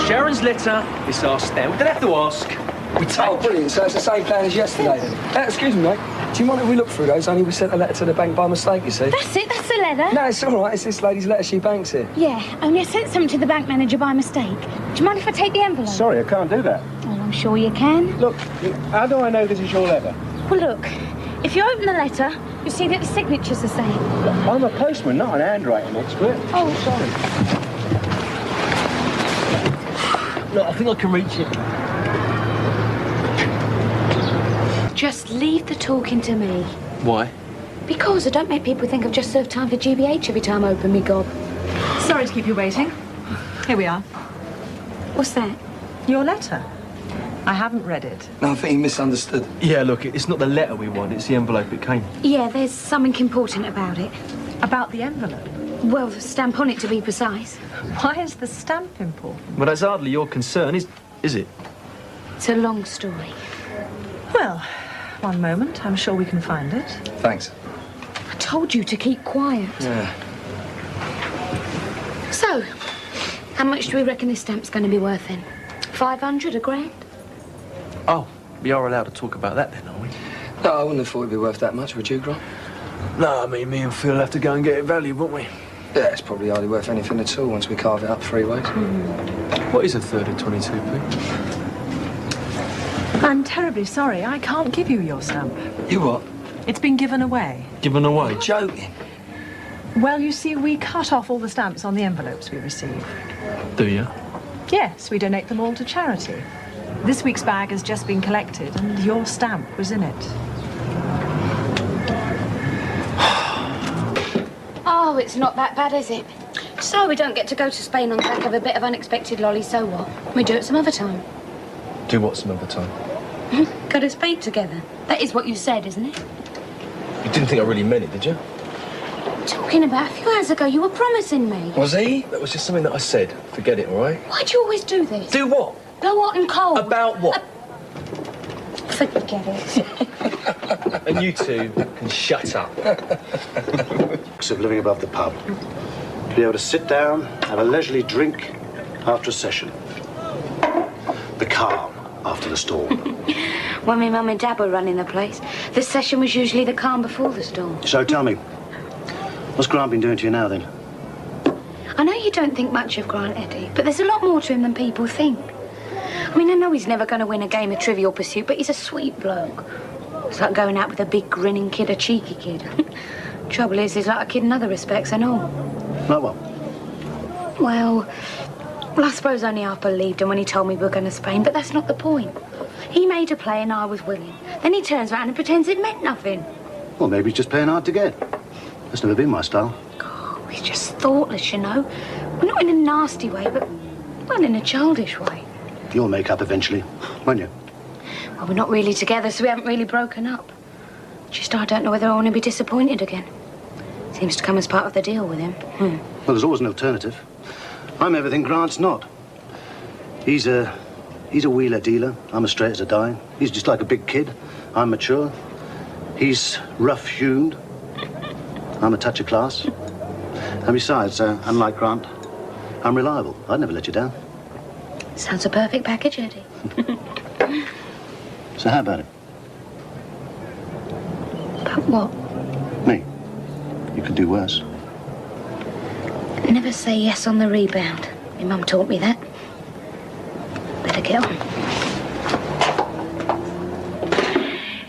Sharon's letter, it's our stamp. We don't have to ask. We take. Oh, brilliant. So it's the same plan as yesterday, then? Excuse me, mate. Do you mind if we look through those? Only we sent a letter to the bank by mistake, you see. That's it, that's the letter. No, it's all right. It's this lady's letter. She banks it. Yeah, only I sent something to the bank manager by mistake. Do you mind if I take the envelope? Sorry, I can't do that. Well, I'm sure you can. Look, how do I know this is your letter? Well, look, if you open the letter, you'll see that the signature's the same. Look, I'm a postman, not an handwriting expert. Oh, sorry. Look, I think I can reach it. Just leave the talking to me. Why? Because I don't make people think I've just served time for GBH every time I open me gob. Sorry to keep you waiting. Here we are. What's that? Your letter. I haven't read it. No, I think he misunderstood. Yeah, look, it's not the letter we want, it's the envelope it came. Yeah, there's something important about it. About the envelope? Well, the stamp on it, to be precise. Why is the stamp important? Well, that's hardly your concern, is it? It's a long story. Well, one moment. I'm sure we can find it. Thanks. I told you to keep quiet. Yeah. So, how much do we reckon this stamp's going to be worth then? 500, a grand? Oh, we are allowed to talk about that then, are we? No, I wouldn't have thought it'd be worth that much, would you, Grant? No, I mean, me and Phil have to go and get it valued, won't we? Yeah, it's probably hardly worth anything at all once we carve it up 3 ways. What is a third of 22p? I'm terribly sorry. I can't give you your stamp. You what? It's been given away. Given away? You're joking. Well, you see, we cut off all the stamps on the envelopes we receive. Do you? Yes, we donate them all to charity. This week's bag has just been collected, and your stamp was in it. Oh, it's not that bad, is it? So we don't get to go to Spain on the back of a bit of unexpected lolly, so what? We do it some other time. Do what some other time? Go to Spain together. That is what you said, isn't it? You didn't think I really meant it, did you? Talking about a few hours ago, you were promising me. Was he? That was just something that I said. Forget it, all right? Why do you always do this? Do what? Go hot and cold. About what? Forget it. And you two can shut up. Of living above the pub. To be able to sit down, have a leisurely drink after a session. The calm after the storm. When my mum and dad were running the place, the session was usually the calm before the storm. So tell me, what's Grant been doing to you now, then? I know you don't think much of Grant, Eddie, but there's a lot more to him than people think. I mean, I know he's never going to win a game of Trivial Pursuit, but he's a sweet bloke. It's like going out with a big grinning kid, a cheeky kid. Trouble is, he's like a kid in other respects and all. Like what? Well, I suppose only half believed him when he told me we were going to Spain, but that's not the point. He made a play and I was willing. Then he turns around and pretends it meant nothing. Well, maybe he's just playing hard to get. That's never been my style. Oh, he's just thoughtless, you know. Well, not in a nasty way, but, well, in a childish way. You'll make up eventually, won't you? Well, we're not really together, so we haven't really broken up. Just I don't know whether I want to be disappointed again. Seems to come as part of the deal with him. Well, there's always an alternative. I'm everything Grant's not. He's a wheeler dealer. I'm as straight as a die. He's just like a big kid. I'm mature. He's rough-hewn. I'm a touch of class. And besides, unlike Grant, I'm reliable. I'd never let you down. Sounds a perfect package, Eddie. So how about it? About what? Me. You could do worse. Never say yes on the rebound. My mum taught me that. Better get on.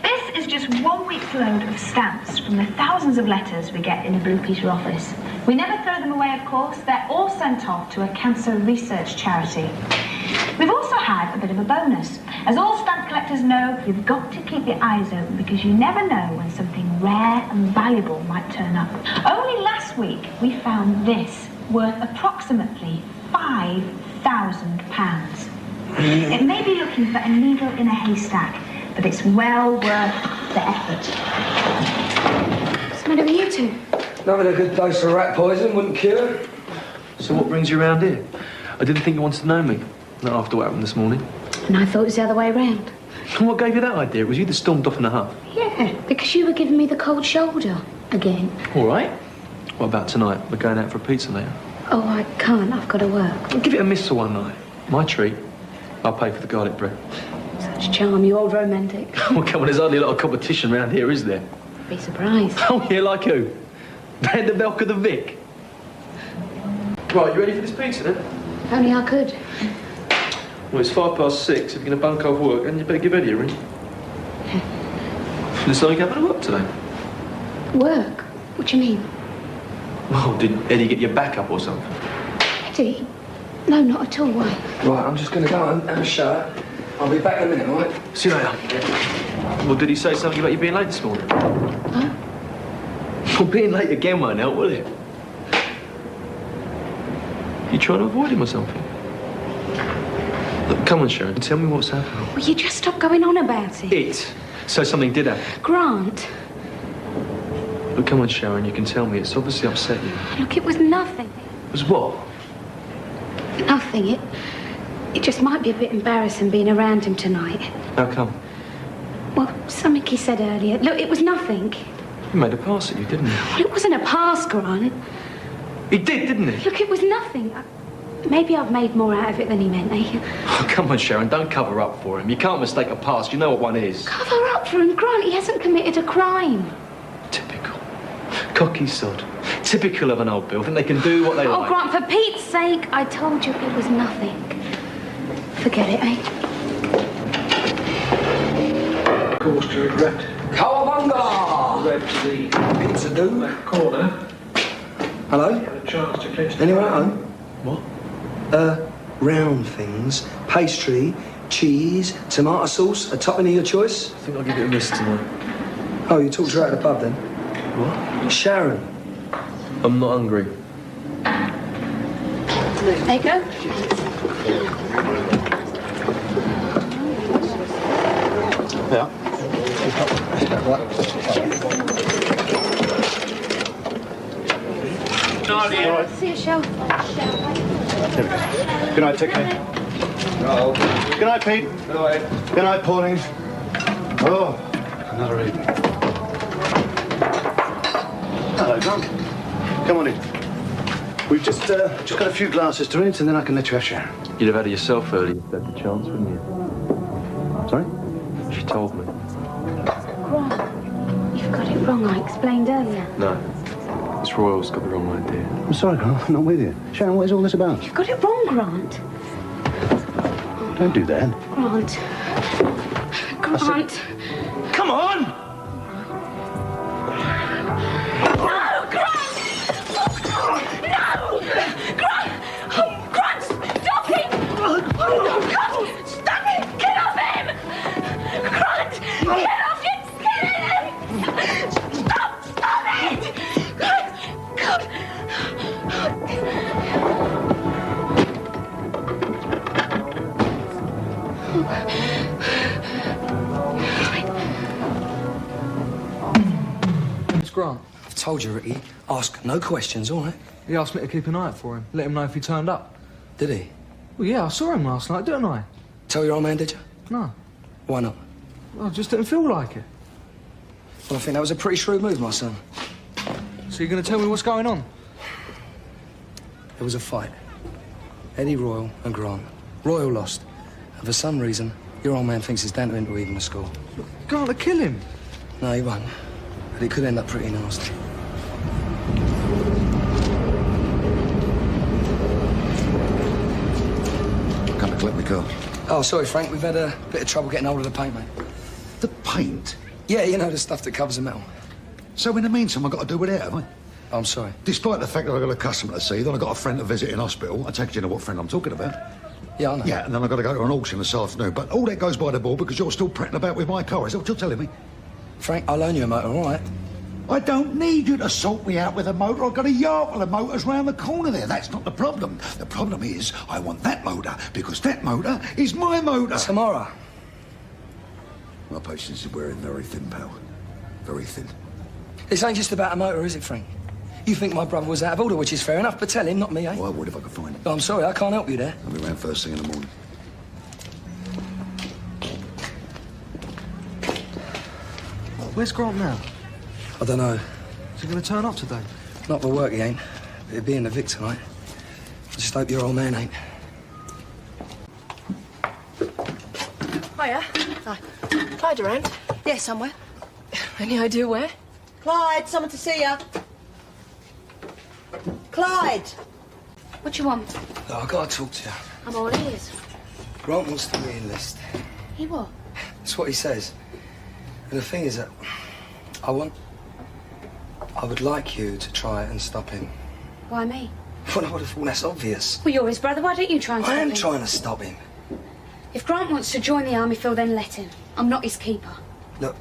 This is just 1 week's load of stamps from the thousands of letters we get in the Blue Peter office. We never throw them away, of course. They're all sent off to a cancer research charity. We've also had a bit of a bonus. As all stamp collectors know, you've got to keep your eyes open because you never know when something rare and valuable might turn up. Only last week, we found this, worth approximately £5,000. It may be looking for a needle in a haystack, but it's well worth the effort. What's the matter with you two? Having a good dose of rat poison wouldn't cure it. So what brings you around here? I didn't think you wanted to know me. Not after what happened this morning. And I thought it was the other way round. And what gave you that idea? It was you that stormed off in a huff. Yeah, because you were giving me the cold shoulder again. All right. What about tonight? We're going out for a pizza later. Oh, I can't. I've got to work. Well, give it a miss for one night. My treat. I'll pay for the garlic bread. Such charm, you old romantic. Well, come on, there's hardly a lot of competition around here, is there? Be surprised. Oh, yeah, like who? Van der Belk of the Vic. Right, you ready for this pizza, then? If only I could. Well, it's 6:05. If you're going to bunk off work, then you better give Eddie a ring. There's something happened to work today. Work? What do you mean? Well, did Eddie get your back up or something? Eddie? No, not at all. Why? Right, I'm just going to go and have a shower. I'll be back in a minute, all right? See you later. Well, did he say something about you being late this morning? Huh? Well, being late again won't help, will it? You trying to avoid him or something? Look, come on, Sharon, tell me what's happening. Will you just stop going on about it? It? So something did happen? Grant. Look, come on, Sharon, you can tell me. It's obviously upset you. Look, it was nothing. It was what? Nothing. It just might be a bit embarrassing being around him tonight. How come? Well, something he said earlier. Look, it was nothing. He made a pass at you, didn't he? Well, it wasn't a pass, Grant. He did, didn't he? Look, it was nothing. Maybe I've made more out of it than he meant, eh? Oh, come on, Sharon, don't cover up for him. You can't mistake a pass. You know what one is. Cover up for him, Grant. He hasn't committed a crime. Typical. Cocky sod. Typical of an old Bill. Think they can do what they Oh, like. Grant, for Pete's sake, I told you it was nothing. Forget it, eh? Cause to regret. Cowabunga! Red to the Pizza do. corner. Hello? Had a chance to clinch the Anyone at home? What? Round things, pastry, cheese, tomato sauce, a topping of your choice. I think I'll give it a miss tonight. Oh, you talked to her at the pub then? What? Sharon. I'm not hungry. There you go. Yeah. See a shelf. There we go. Good night, take care. No. Good night, Pete. Good night. Good night, Pauline. Oh, another evening. Hello, Grant. Come on in. We've just got a few glasses to rinse, and then I can let you have Sharon. You'd have had it yourself earlier if you had the chance, wouldn't you? Sorry? She told me. Grant, you've got it wrong. I explained earlier. No. This Royal's got the wrong idea. I'm sorry, Grant. I'm not with you. Sharon, what is all this about? You've got it wrong, Grant. Don't do that. Grant. Grant. Come on! No, Grant! No! Grant! Oh, Grant, stop it! Oh, God! Stop it! Get off him! Grant! Get off him! Stop! Stop it! God! It's Grant. I've told you, Ricky. Ask no questions, all right? He asked me to keep an eye out for him. Let him know if he turned up. Did he? Well, yeah, I saw him last night, didn't I? Tell your old man, did you? No. Why not? Well, I just didn't feel like it. Well, I think that was a pretty shrewd move, my son. So you're going to tell me what's going on? There was a fight. Eddie Royal and Grant. Royal lost. And for some reason, your old man thinks it's down to him to even the score. You're going to kill him. No, he won't. But it could end up pretty nasty. Come to collect my car. Oh, sorry, Frank. We've had a bit of trouble getting hold of the paint, mate. The paint? Yeah, you know, the stuff that covers the metal. So in the meantime, I've got to do without, have I? Oh, I'm sorry. Despite the fact that I've got a customer to see, then I've got a friend to visit in hospital. I take it you know what friend I'm talking about. Yeah, I know. Yeah, and then I've got to go to an auction this afternoon. But all that goes by the board because you're still prattling about with my car. Is that what you're telling me? Frank, I'll loan you a motor, all right? I don't need you to sort me out with a motor. I've got a yard full of motors round the corner there. That's not the problem. The problem is I want that motor because that motor is my motor. Tomorrow. My patience is wearing very thin, pal. Very thin. This ain't just about a motor, is it, Frank? You think my brother was out of order, which is fair enough, but tell him, not me, eh? Well, I would if I could find it. Oh, I'm sorry, I can't help you there. I'll be around first thing in the morning. Where's Grant now? I don't know. Is he going to turn up today? Not for work, he ain't. He'll be in the Vic tonight. I just hope your old man ain't. Hiya. Hi. Clyde around? Yeah, somewhere. Any idea where? Clyde, someone to see you. Clyde! What do you want? Look, I've got to talk to you. I'm all ears. Grant wants to re-enlist. He what? That's what he says. And the thing is that I would like you to try and stop him. Why me? Well, I would have thought that's obvious. Well, you're his brother. Why don't you try and stop him? I am trying to stop him. If Grant wants to join the army, Phil, then let him. I'm not his keeper. Look,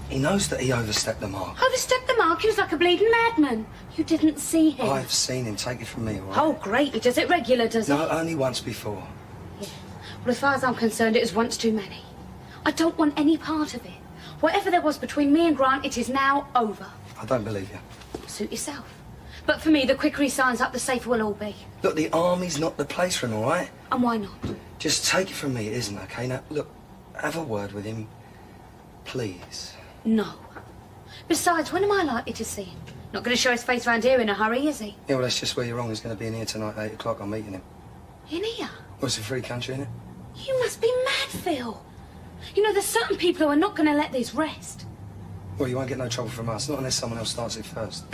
he knows that he overstepped the mark. Overstepped the mark? He was like a bleeding madman. You didn't see him. I've seen him. Take it from me, all right? Oh, great. He does it regular, does he? No, only once before. Yeah. Well, as far as I'm concerned, it was once too many. I don't want any part of it. Whatever there was between me and Grant, it is now over. I don't believe you. Suit yourself. But for me, the quicker he signs up, the safer we'll all be. Look, the army's not the place for him, all right? And why not? Just take it from me, it isn't, okay? Now, look, have a word with him, please. No. Besides, when am I likely to see him? Not going to show his face round here in a hurry, is he? Yeah, well, that's just where you're wrong. He's going to be in here tonight at 8 o'clock. I'm meeting him. In here? Well, it's a free country, isn't it? You must be mad, Phil. You know, there's certain people who are not going to let this rest. Well, you won't get no trouble from us, not unless someone else starts it first.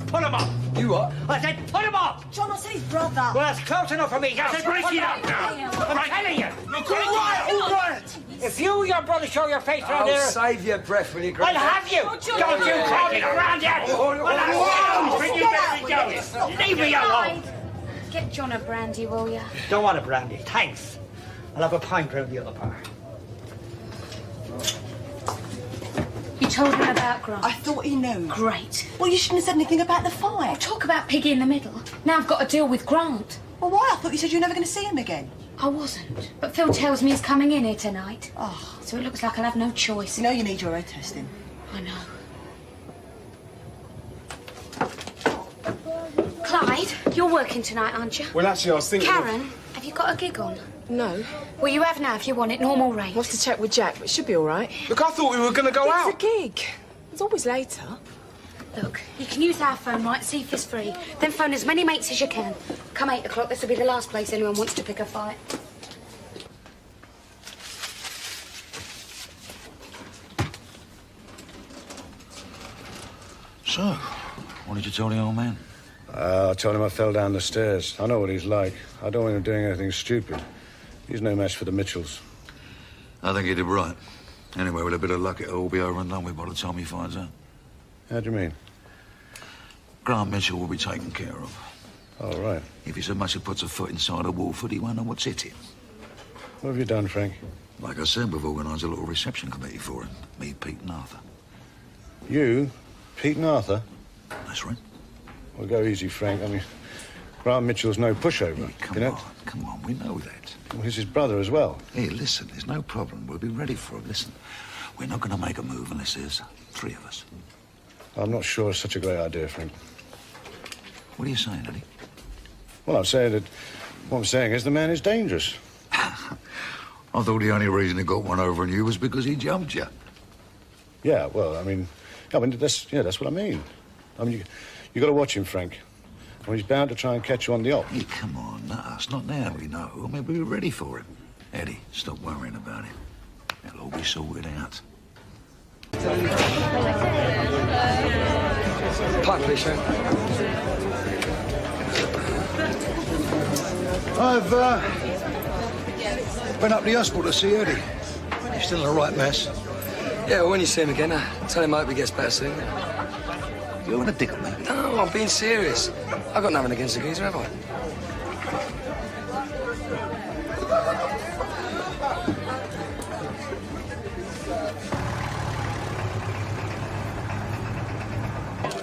Put him up! You what? I said put him up! John, I said his brother. Well, that's close enough for me. I said break it up now! I'm telling you! All right! If you and your brother show your face around Oh, there... save your breath, will you, I'll Grant? have you! Don't you call me around yet! I'll have you! You better be going. Leave me alone! Get John a brandy, will you? Don't want a brandy. Thanks. I'll have a pint round the other bar. You told him about Grant? I thought he knew. Great. Well, you shouldn't have said anything about the fight. Talk about Piggy in the middle. Now I've got to deal with Grant. Well, why? I thought you said you were never going to see him again. I wasn't. But Phil tells me he's coming in here tonight. Oh. So it looks like I'll have no choice. You know you need your road testing. I know. Clyde, you're working tonight, aren't you? Well, actually, I was thinking... Karen, have you got a gig on? No. Well, you have now if you want it, normal rate. What's to check with Jack, but it should be all right. Look, I thought we were going to go out. It's a gig. It's always later. Look, you can use our phone, right, see if it's free. Then phone as many mates as you can. Come 8 o'clock, this will be the last place anyone wants to pick a fight. So, what did you tell the old man? I told him I fell down the stairs. I know what he's like. I don't want him doing anything stupid. He's no match for the Mitchells. I think he did right. Anyway, with a bit of luck, it'll all be over and done with by the time he finds out. How do you mean? Grant Mitchell will be taken care of. Oh, right. If he so much as puts a foot inside a Wolford, he won't know what's hit him. What have you done, Frank? Like I said, we've organised a little reception committee for him. Me, Pete and Arthur. You, Pete and Arthur? That's right. Well, go easy, Frank. I mean, Grant Mitchell's no pushover. Hey, come on, we know that. Well, he's his brother as well. Hey, listen, there's no problem. We'll be ready for him. Listen, we're not going to make a move unless there's 3 of us. I'm not sure it's such a great idea, Frank. What are you saying, Eddie? Well, I'm saying that... What I'm saying is the man is dangerous. I thought the only reason he got one over on you was because he jumped you. Yeah, well, I mean, that's what I mean. I mean, you got to watch him, Frank. I mean, he's bound to try and catch you on the op. Hey, come on, not us, not now, we know. I mean, we're ready for him. Eddie, stop worrying about him. It'll all be sorted out. Pint, please, sir. I've, been up to the hospital to see Eddie. He's still in the right mess. Yeah, well, when you see him again, tell him I hope he gets better soon. You want to dig at me? No, I'm being serious. I've got nothing against the geezer, have I?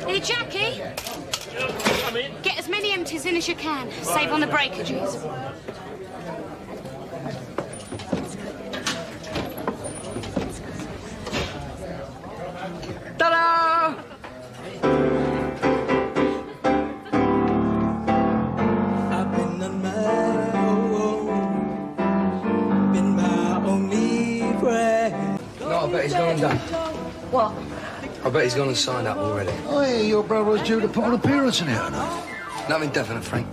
Hey, Jackie. Get as many empties in as you can. Save on the breakages. Ta-da! I've been on my own, been my only friend. No, I bet he's gone and done. What? I bet he's gone and signed up already. Oh, yeah, your brother was due to put an appearance in here enough. Nothing definite, Frank.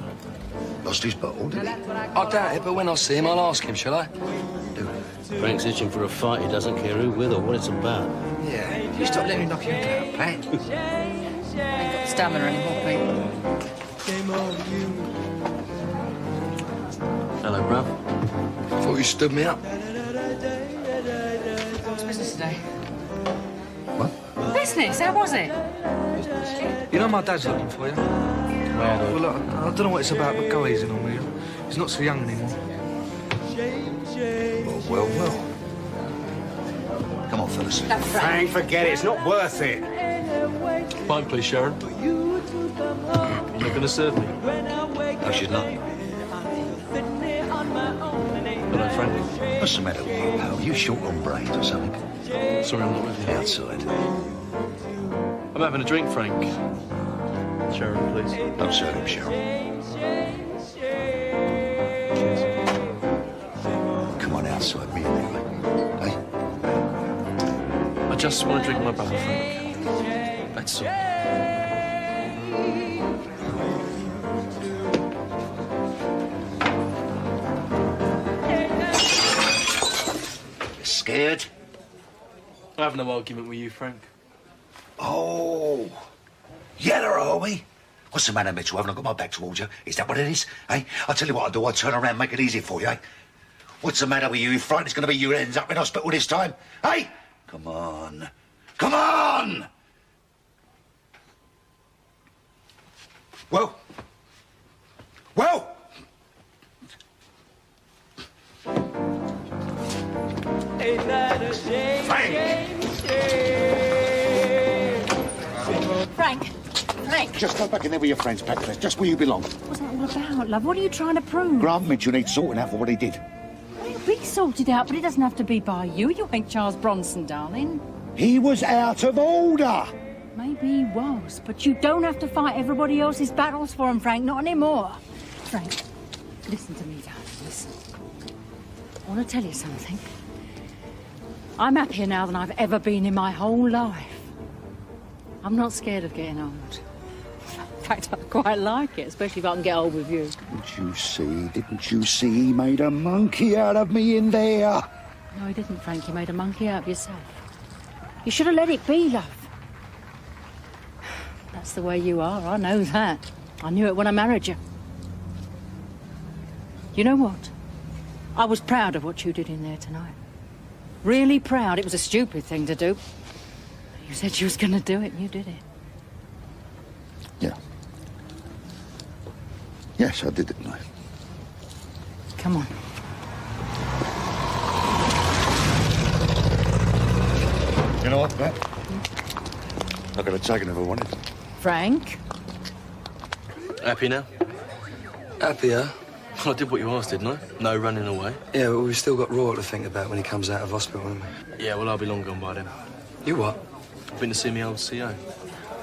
Lost his bottle, did he? I doubt it, but when I see him, I'll ask him, shall I? Do it. Frank's itching for a fight. He doesn't care who with or what it's about. Yeah, you stop letting me knock you down, Pat. I ain't got the stamina anymore, Pete. Hello, bruv. Thought you stood me up. What's business today? What? Business? How was it? You know my dad's looking for you. Well, Well, look, I don't know what it's about, but go easy on me. He's not so young anymore. Well. Come on, fellas. Frank, forget it. It's not worth it. Fine, please, Sharon. You're not going to serve me. No, she's not. Hello, Frank. What's the matter with you, pal? You short on brains or something? Sorry, I'm not with you. Outside. I'm having a drink, Frank. Sharon, please. Don't serve him, Cheryl. Cheers. Come on outside, me and you, mate. Hey? I just want to drink my brother, Frank. That's all. Scared? I have no argument with you, Frank. Oh. Yeller, are we? What's the matter, Mitchell? Haven't I got my back towards you? Is that what it is? Eh? I'll tell you what I'll do. I'll turn around and make it easy for you, eh? What's the matter with you? You frightened it's going to be your ends up in hospital this time? Hey? Come on. Come on! Well? Ain't that a shame? Frank! Just go back in there with your friends, Pat. That's just where you belong. What's that all about, love? What are you trying to prove? Grant Mitchell needs sorting out for what he did. It'll be sorted out, but it doesn't have to be by you. You ain't Charles Bronson, darling. He was out of order. Maybe he was, but you don't have to fight everybody else's battles for him, Frank. Not anymore. Frank, listen to me, darling. Listen. I want to tell you something. I'm happier now than I've ever been in my whole life. I'm not scared of getting old. In fact, I quite like it, especially if I can get old with you. Didn't you see he made a monkey out of me in there? No, he didn't, Frank. You made a monkey out of yourself. You should have let it be, love. That's the way you are, I know that. I knew it when I married you. You know what? I was proud of what you did in there tonight. Really proud. It was a stupid thing to do. You said you was going to do it, and you did it. Yeah. Yes, I did, didn't I? Come on. You know what, Pat? Not going to take it if I wanted. Frank? Happy now? Happier? I did what you asked, didn't I? No running away. Yeah, but we've still got Royal to think about when he comes out of hospital, haven't we? Yeah, well, I'll be long gone by then. You what? I've been to see my old CO.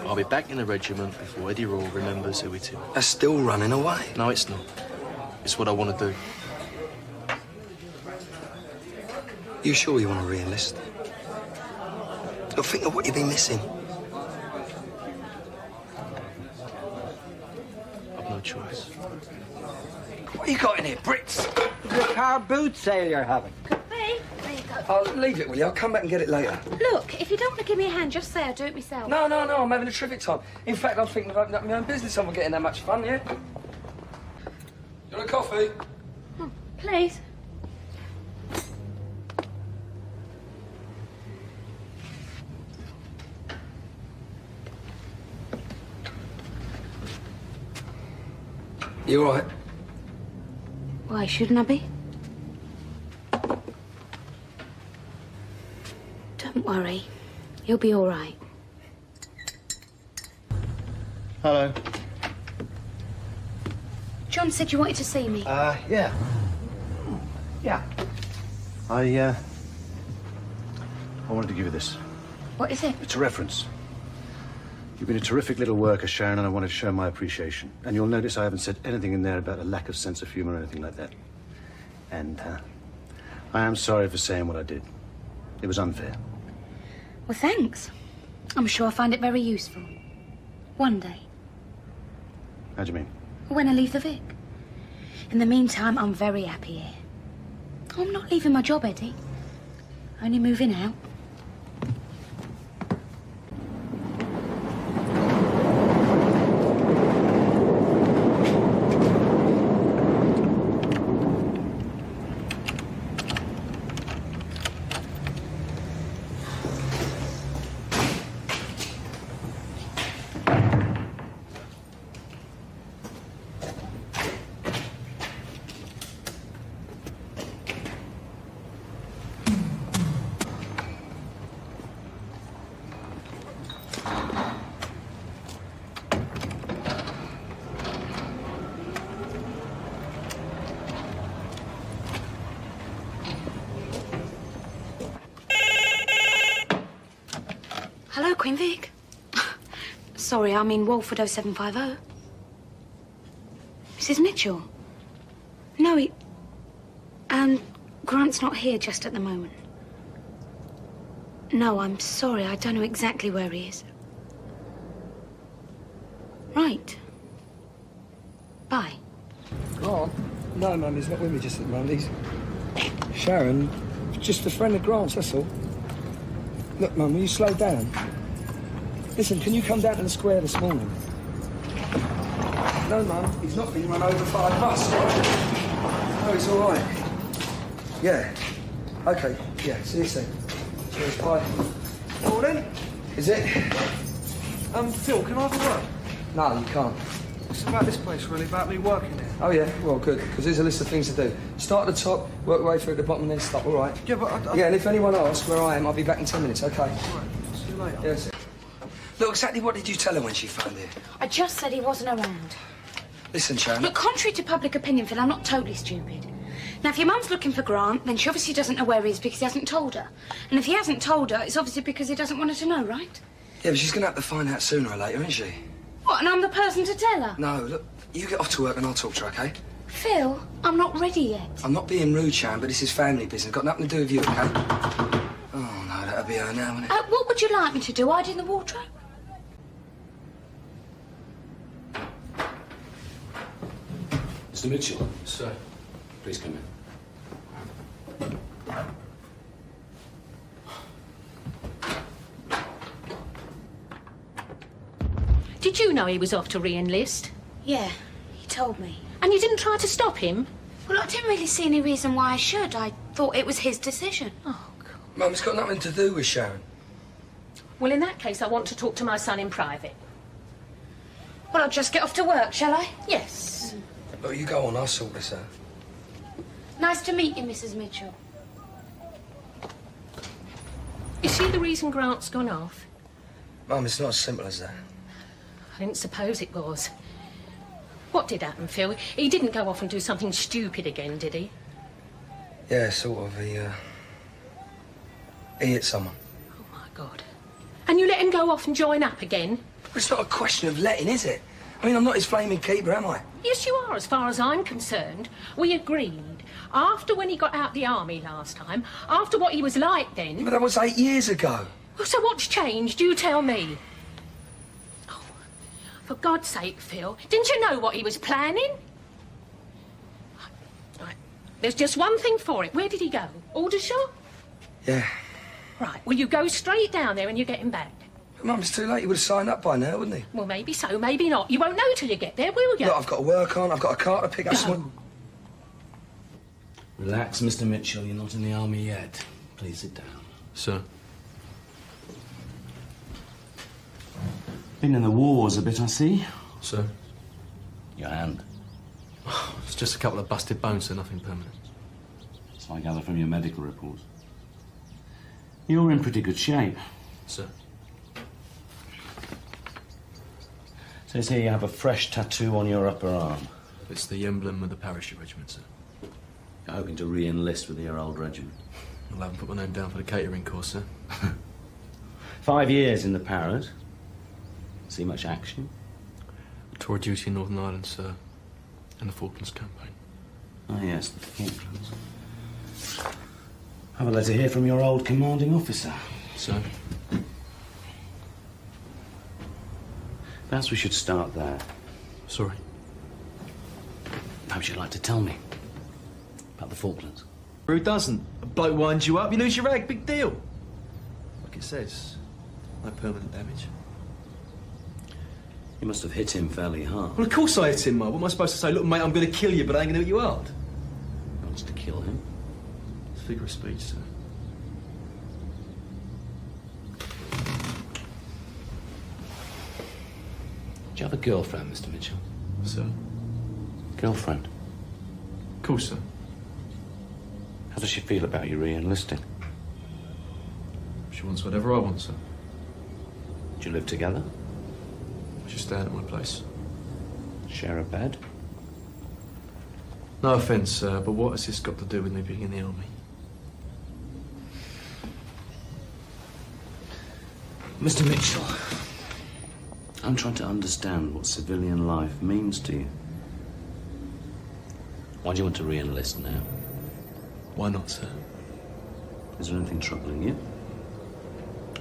I'll be back in the regiment before Eddie Raw remembers who he took. That's still running away. No, it's not. It's what I want to do. You sure you want to re-enlist? Look, think of what you've been missing. I've no choice. What you got in here, Brits? The car boot sale you're having. Hey, there you go. I'll leave it, will you? I'll come back and get it later. Look, if you don't want to give me a hand, just say I'll do it myself. No, I'm having a terrific time. In fact, I'm thinking of opening up my own business. I'm not getting that much fun, yeah? You want a coffee? Oh, please. You all right? Why shouldn't I be? Don't worry. You'll be all right. Hello. John said you wanted to see me. Yeah. Yeah. I wanted to give you this. What is it? It's a reference. You've been a terrific little worker, Sharon, and I wanted to show my appreciation. And you'll notice I haven't said anything in there about a lack of sense of humour or anything like that. And I am sorry for saying what I did. It was unfair. Well, thanks. I'm sure I'll find it very useful. One day. How do you mean? When I leave the Vic. In the meantime, I'm very happy here. I'm not leaving my job, Eddie. Only moving out. Hello, Queen Vic. Sorry, I mean Walford 0750. Mrs. Mitchell? No, Grant's not here just at the moment. No, I'm sorry, I don't know exactly where he is. Right. Bye. Grant? No, Mum, he's not with me just at the moment. He's... Sharon, just a friend of Grant's, that's all. Look, Mum, will you slow down? Listen, can you come down to the square this morning? No, Mum, he's not been run over by a bus. No, he's all right. Yeah. OK, yeah, see you soon. Cheers, bye. Morning. Is it? Phil, can I have a word? No, you can't. It's about this place, really, about me working here. Oh, yeah? Well, good, because there's a list of things to do. Start at the top, work your way through at the bottom, and then stop, all right? Yeah, but Yeah, and if anyone asks where I am, I'll be back in 10 minutes, OK? All right, see you later. Yes. Look, exactly what did you tell her when she phoned here? I just said he wasn't around. Listen, Sharon... Look, contrary to public opinion, Phil, I'm not totally stupid. Now, if your mum's looking for Grant, then she obviously doesn't know where he is because he hasn't told her. And if he hasn't told her, it's obviously because he doesn't want her to know, right? Yeah, but she's going to have to find out sooner or later, isn't she? What, and I'm the person to tell her? No, look, you get off to work and I'll talk to her, OK? Phil, I'm not ready yet. I'm not being rude, Sharon, but this is family business. Got nothing to do with you, OK? Oh, no, that'll be her now, won't it? What would you like me to do? Hide in the wardrobe? Mr. Mitchell. Sir. Please come in. Did you know he was off to re-enlist? Yeah, he told me. And you didn't try to stop him? Well, I didn't really see any reason why I should. I thought it was his decision. Oh, God. Mum, it's got nothing to do with Sharon. Well, in that case, I want to talk to my son in private. Well, I'll just get off to work, shall I? Yes. Look, you go on, I'll sort this out. Nice to meet you, Mrs. Mitchell. Is she the reason Grant's gone off? Mum, it's not as simple as that. I didn't suppose it was. What did happen, Phil? He didn't go off and do something stupid again, did he? Yeah, sort of. He hit someone. Oh, my God. And you let him go off and join up again? It's not a question of letting, is it? I mean, I'm not his flaming keeper, am I? Yes, you are, as far as I'm concerned. We agreed. After when he got out the army last time, after what he was like then... But that was 8 years ago. Well, so what's changed? You tell me. Oh, for God's sake, Phil, didn't you know what he was planning? Right. There's just one thing for it. Where did he go? Aldershot? Yeah. Right, well, you go straight down there and you get him back. But, Mum, it's too late. He would have signed up by now, wouldn't he? Well, maybe so, maybe not. You won't know till you get there, will you? Look, I've got to work on. I've got a car to pick up someone. Relax, Mr. Mitchell. You're not in the army yet. Please sit down. Sir. Been in the wars a bit, I see. Sir. Your hand. It's just a couple of busted bones, sir, nothing permanent. So I gather from your medical reports. You're in pretty good shape. Sir. Says here you have a fresh tattoo on your upper arm. It's the emblem of the parachute regiment, sir. You're hoping to re-enlist with your old regiment. Well, I haven't put my name down for the catering course, sir. 5 years in the Parrot. See much action? Tour of duty in Northern Ireland, sir. And the Falklands campaign. Oh, yes, the Falklands. Have a letter here from your old commanding officer. Sir? Perhaps we should start there. Sorry. Perhaps you'd like to tell me about the Falklands. Who doesn't? A bloke winds you up, you lose your rag, big deal. Like it says, no permanent damage. You must have hit him fairly hard. Well, of course I hit him, Mum. What am I supposed to say? Look, mate, I'm going to kill you, but I ain't going to hit you hard. Wants to kill him? It's a figure of speech, sir. Do you have a girlfriend, Mr. Mitchell? Sir? Girlfriend? Of course, sir. How does she feel about you re-enlisting? She wants whatever I want, sir. Do you live together? She's staying at my place. Share a bed? No offence, sir, but what has this got to do with me being in the army? Mr. Mitchell, I'm trying to understand what civilian life means to you. Why do you want to re-enlist now? Why not, sir? Is there anything troubling you?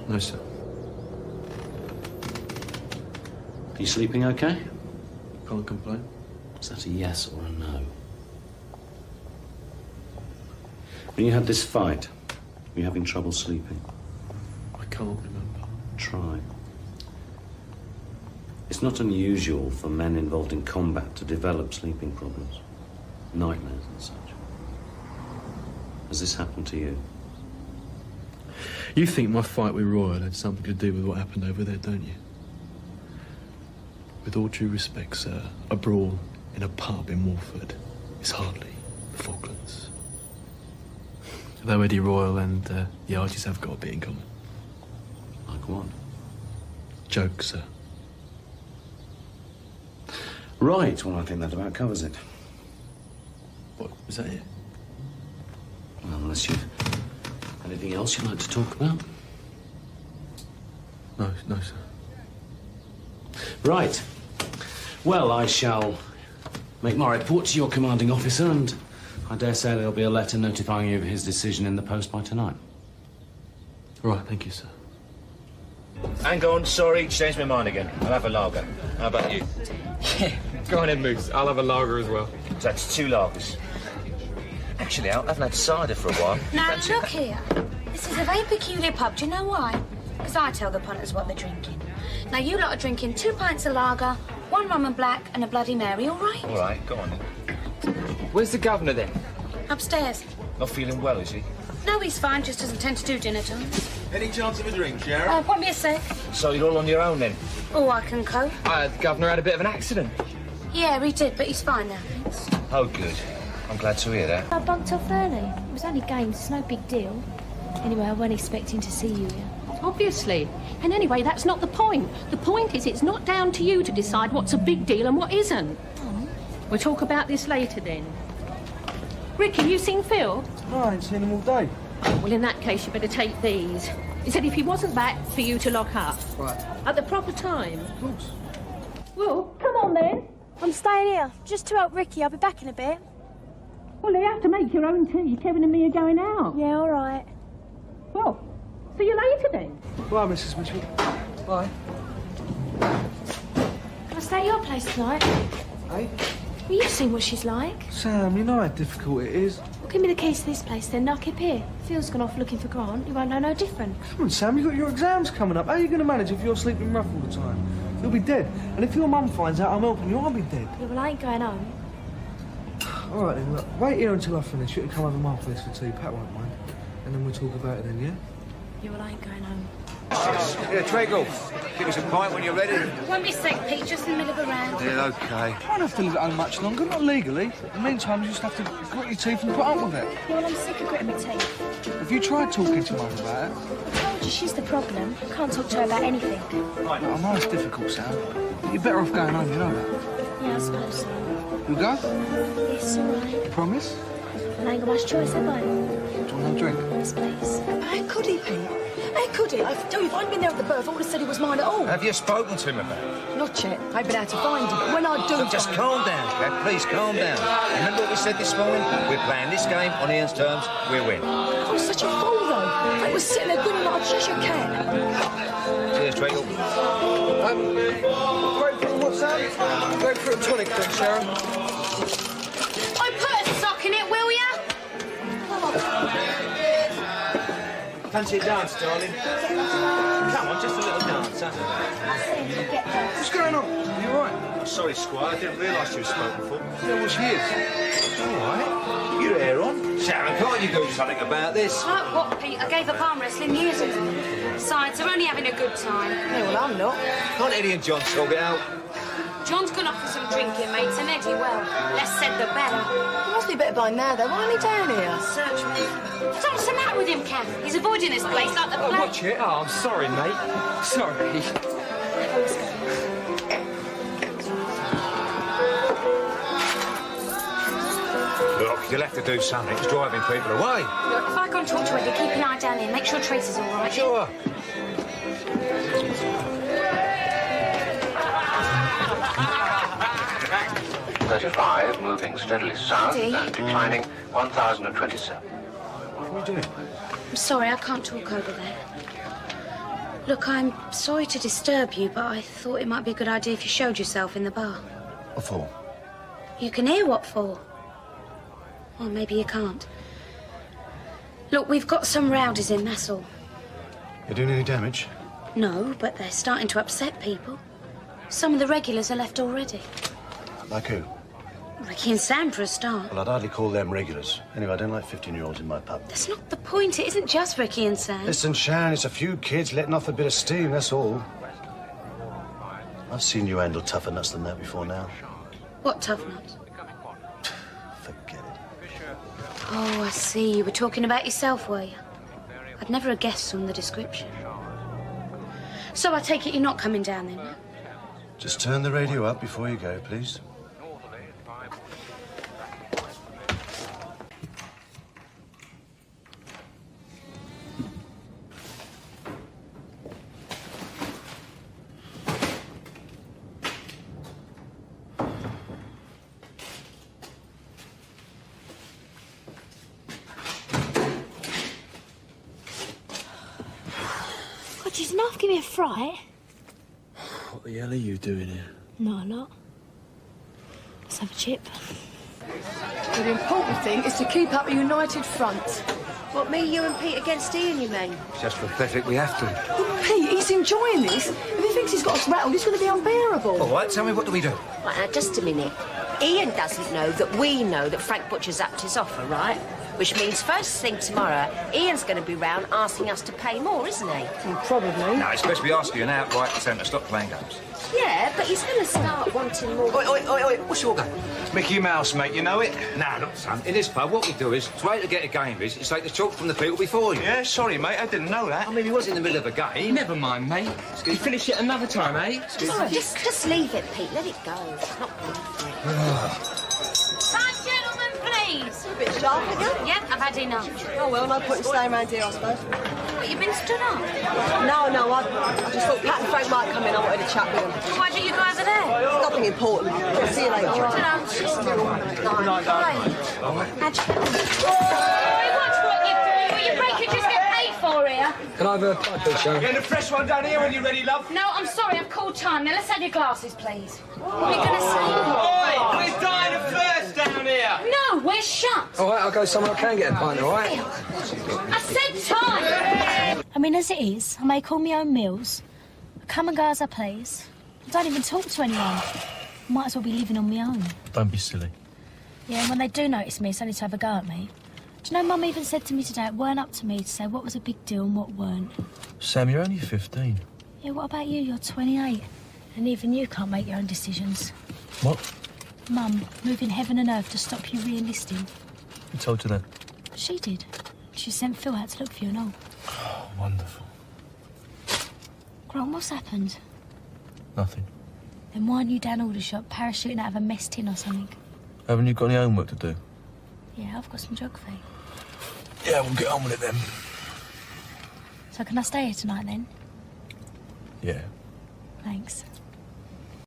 No, sir. Are you sleeping okay? Can't complain. Is that a yes or a no? When you had this fight, were you having trouble sleeping? I can't remember. Try. It's not unusual for men involved in combat to develop sleeping problems, nightmares and such. Has this happened to you? You think my fight with Royal had something to do with what happened over there, don't you? With all due respect, sir, a brawl in a pub in Walford is hardly the Falklands. Though Eddie Royal and the Archies have got a bit in common. Like what? Joke, sir. Right, well, I think that about covers it. What, was that it? Well, unless you've anything else you'd like to talk about? No, sir. Right. Well, I shall make my report to your commanding officer, and I dare say there'll be a letter notifying you of his decision in the post by tonight. All right, thank you, sir. Hang on, sorry, changed my mind again. I'll have a lager. How about you? Go on in, Moose. I'll have a lager as well. So that's 2 lagers. Actually, I haven't had cider for a while. Now, look here. This is a very peculiar pub. Do you know why? Because I tell the punters what they're drinking. Now, you lot are drinking 2 pints of lager, 1 rum and black, and a Bloody Mary, all right? All right, go on then. Where's the governor, then? Upstairs. Not feeling well, is he? No, he's fine, just doesn't tend to do dinner time. Any chance of a drink, Sharon? Wait me a sec. So you're all on your own, then? Oh, I can cope. The governor had a bit of an accident. Yeah, he did, but he's fine now, thanks. Oh, good. I'm glad to hear that. I bunked off early. It was only games, it's no big deal. Anyway, I wasn't expecting to see you here. Obviously. And anyway, that's not the point. The point is it's not down to you to decide what's a big deal and what isn't. We'll talk about this later, then. Rick, have you seen Phil? No, I ain't seen him all day. Well, in that case, you better take these. He said if he wasn't back, for you to lock up. Right. At the proper time. Of course. Well, come on, then. I'm staying here, just to help Ricky. I'll be back in a bit. Well, you have to make your own tea. Kevin and me are going out. Yeah, all right. Well, see you later, then. Bye, Mrs. Mitchell. Bye. Can I stay at your place tonight? Hey? Well, you've seen what she's like. Sam, you know how difficult it is. Well, give me the keys to this place, then. I'll keep here. Phil's gone off looking for Grant. You won't know no different. Come on, Sam, you've got your exams coming up. How are you going to manage if you're sleeping rough all the time? You'll be dead. And if your mum finds out I'm helping you, I'll be dead. Yeah, well, I ain't going home. All right, then, look. Wait here until I finish. You can come over to my place for tea. Pat won't mind. And then we'll talk about it then, yeah? Yeah, well, I ain't going home. Yeah, Treacle, give us a pint when you're ready. Won't be a sec, Pete, just in the middle of a round. Yeah, okay. I won't have to live at home much longer, not legally. In the meantime, you just have to grit your teeth and put up with it. Yeah, well, I'm sick of gritting my teeth. Have you tried talking to Mum about it? I told you she's the problem. I can't talk to her about anything. Look, I know it's difficult, Sam. But you're better off going home, you know that. Yeah, I suppose so. You'll go? Yes, all right. Promise? I ain't got much choice, have I? Do you want to have a drink? Yes, please. How could he, Pete? How could he? I tell you, if I'd been there at the birth, I would have said it was mine at all. Have you spoken to him about it? Not yet. I ain't been out to find him, but when I do... Look, just calm down, Cat. Please, calm down. Remember what we said this morning? We're playing this game on Ian's terms. We win. I was such a fool, though. I was sitting there grinning like a Cheshire cat. Cheers, Treacle. Grapefruit, what's that? Grapefruit tonic, then, Sharon. I put a sock in it, will ya? Fancy a dance, darling? Come on, just a little dance, huh? What's going on? You all right? Oh, sorry, Squire. I didn't realise you were spoken for. No, well, she is. All right. Your hair on. Sharon, can't you do something about this? Like what, Pete? I gave up arm wrestling years ago. Besides, they're only having a good time. Yeah, well, I'm not. Can't Eddie and John sort it out? John's gone off for some drinking, mates, and Eddie, well, less said the better. He must be better by now, though. Why ain't he down here? Search me. What's the matter with him, Kath? He's avoiding this place like the plague. Watch it. Oh, I'm sorry, mate. Sorry. Look, you'll have to do something. It's driving people away. Look, if I go and talk to Eddie, keep an eye down here. Make sure Tracy's all right. Sure. 35, moving steadily south and declining 1,027. What are we doing? I'm sorry, I can't talk over there. Look, I'm sorry to disturb you, but I thought it might be a good idea if you showed yourself in the bar. What for? You can hear what for. Well, maybe you can't. Look, we've got some rowdies in, that's all. You doing any damage? No, but they're starting to upset people. Some of the regulars are left already. Like who? Ricky and Sam, for a start. Well, I'd hardly call them regulars. Anyway, I don't like 15-year-olds in my pub. That's not the point. It isn't just Ricky and Sam. Listen, Sharon, it's a few kids letting off a bit of steam, that's all. I've seen you handle tougher nuts than that before now. What tough nuts? Forget it. Oh, I see. You were talking about yourself, were you? I'd never have guessed from the description. So I take it you're not coming down then, no? Just turn the radio up before you go, please. God, did you not give me a fright? What the hell are you doing here? No, I'm not. Let's have a chip. Well, the important thing is to keep up a united front. What, me, you and Pete against Ian, you mean? It's just pathetic we have to. Well, Pete, he's enjoying this. If he thinks he's got us rattled, it's going to be unbearable. All right, tell me, what do we do? Right, now, just a minute. Ian doesn't know that we know that Frank Butcher's upped his offer, right? Which means first thing tomorrow, Ian's going to be round asking us to pay more, isn't he? Well, probably. No, it's best we ask you an outright consent to stop playing games. Yeah, but he's going to start wanting more. Oi, what's your game? Mickey Mouse, mate, you know it? Nah, look, son, in this pub, what we do is, the way to get a game is take the chalk from the people before you. Yeah, sorry, mate, I didn't know that. I mean, he was in the middle of a game. Never mind, mate. You finish it another time, eh? Oh, just leave it, Pete. Let it go. It's not good for it. Time, gentlemen, please. A bit sharp, aren't you? Yeah, I've had enough. Oh, well, no point in staying around here, I suppose. What, you've been stood up? No, I just thought Pat and Frank might come in. I wanted to chat with them. Well, why don't you go over there? Nothing important. See you later. How'd you watch what you're doing? Will you break it just get paid for here? Can I have a pipe, please, Sharon? Getting a fresh one down here when you're ready, love. No, I'm sorry, I've called time. Now, let's have your glasses, please. What are you going to say? Oi, we're dying of thirst down here. No, we're shut. All right, I'll go somewhere I can get a pint, all right? I said time. I mean, as it is, I make all my own meals. I come and go as I please. I don't even talk to anyone. Might as well be living on my own. Don't be silly. Yeah, and when they do notice me, it's only to have a go at me. Do you know, Mum even said to me today it weren't up to me to say what was a big deal and what weren't. Sam, you're only 15. Yeah, what about you? You're 28. And even you can't make your own decisions. What? Mum, moving heaven and earth to stop you re-enlisting. Who told you that? She did. She sent Phil out to look for you and all. Oh, wonderful. Grant, what's happened? Nothing. Then why aren't you down Aldershot parachuting out of a mess tin or something? Haven't you got any homework to do? Yeah, I've got some geography. Yeah, we'll get on with it then. So can I stay here tonight then? Yeah. Thanks.